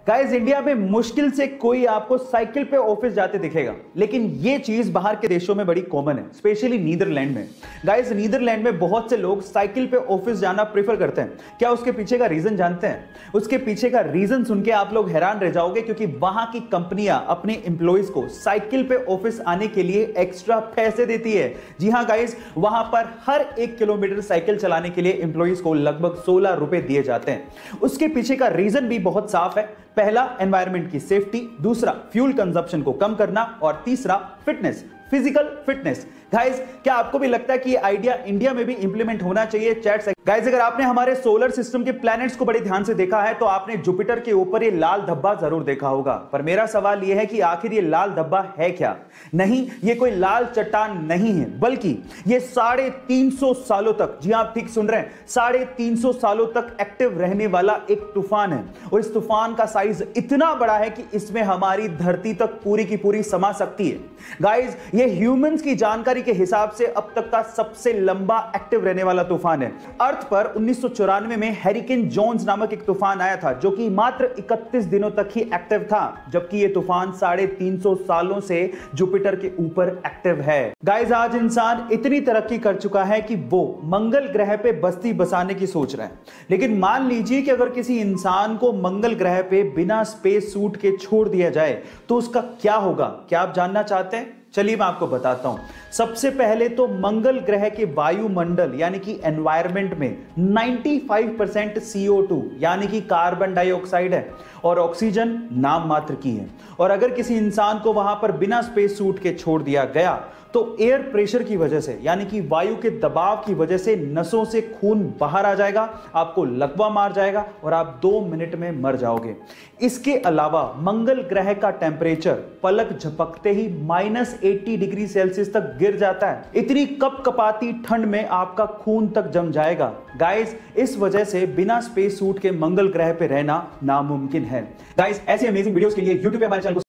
Guys India में मुश्किल से कोई आपको साइकिल पे ऑफिस जाते दिखेगा, लेकिन ये चीज बाहर के देशों में बड़ी कॉमन है, स्पेशली नीदरलैंड में। गाइस नीदरलैंड में बहुत से लोग साइकिल पे ऑफिस जाना प्रेफर करते हैं। क्या उसके पीछे का रीजन जानते हैं? उसके पीछे का रीजन सुन के आप लोग हैरान रह जाओगे, क्योंकि वहां की कंपनियां अपने एम्प्लॉइज को साइकिल पे ऑफिस आने के लिए एक्स्ट्रा पैसे देती है। जी हां गाइस, वहां पर हर 1 किलोमीटर साइकिल चलाने के लिए एम्प्लॉइज को लगभग 16 रुपए दिए जाते हैं। उसके पीछे का रीजन भी बहुत साफ है। पहला, एनवायरनमेंट की सेफ्टी, दूसरा फ्यूल कंजप्शन को कम करना और तीसरा फिटनेस, फिजिकल फिटनेस। गाइस, क्या आपको भी लगता है कि ये आइडिया इंडिया में भी इंप्लीमेंट होना चाहिए? चैट से गाइस, अगर आपने हमारे सोलर सिस्टम के प्लैनेट्स को बड़े ध्यान से देखा है तो आपने जुपिटर के ऊपर ये लाल धब्बा जरूर देखा होगा। पर मेरा सवाल ये है कि आखिर ये लाल धब्बा है क्या? नहीं, ये कोई लाल चट्टान नहीं है, बल्कि ये 350 सालों तक, जी आप ठीक सुन रहे हैं, 350 सालों तक एक्टिव रहने वाला एक तूफान है। और इस तूफान का साइज इतना बड़ा है कि इसमें हमारी धरती तक पूरी की पूरी समा सकती है। गाइस, ये ह्यूमंस की जानकारी के हिसाब से अब तक का सबसे लंबा एक्टिव रहने वाला तूफान है। अर्थ पर 1994 में हैरिकेन जोन्स नामक एक तूफान आया था, जो कि मात्र 31 दिनों तक ही एक्टिव था, जबकि यह तूफान 350 सालों से जुपिटर के ऊपर एक्टिव है। गाइस, आज इंसान इतनी तरक्की कर चुका है कि वो मंगल ग्रह पे बस्ती बसाने की सोच रहे हैं। लेकिन मान लीजिए कि अगर किसी इंसान को मंगल ग्रह पे बिना स्पेस सूट के छोड़ दिया जाए तो उसका क्या होगा? क्या आप जानना चाहते हैं? चलिए मैं आपको बताता हूं। सबसे पहले तो मंगल ग्रह के वायुमंडल यानी कि एनवायरनमेंट में 95% CO2 यानी कि कार्बन डाइऑक्साइड है और ऑक्सीजन नाम मात्र की है। और अगर किसी इंसान को वहां पर बिना स्पेस सूट के छोड़ दिया गया तो एयर प्रेशर की वजह से यानी कि वायु के दबाव की वजह से नसों से खून बाहर आ जाएगा, आपको लकवा मार जाएगा और आप 2 मिनट में मर जाओगे। इसके अलावा मंगल ग्रह का टेम्परेचर पलक झपकते ही -80 डिग्री सेल्सियस तक गिर जाता है। इतनी कपकपाती ठंड में आपका खून तक जम जाएगा। गाइस, इस वजह से बिना स्पेस सूट के मंगल ग्रह पे रहना नामुमकिन है। गाइस, ऐसे अमेजिंग वीडियोस के लिए YouTube पे हमारे चैनल को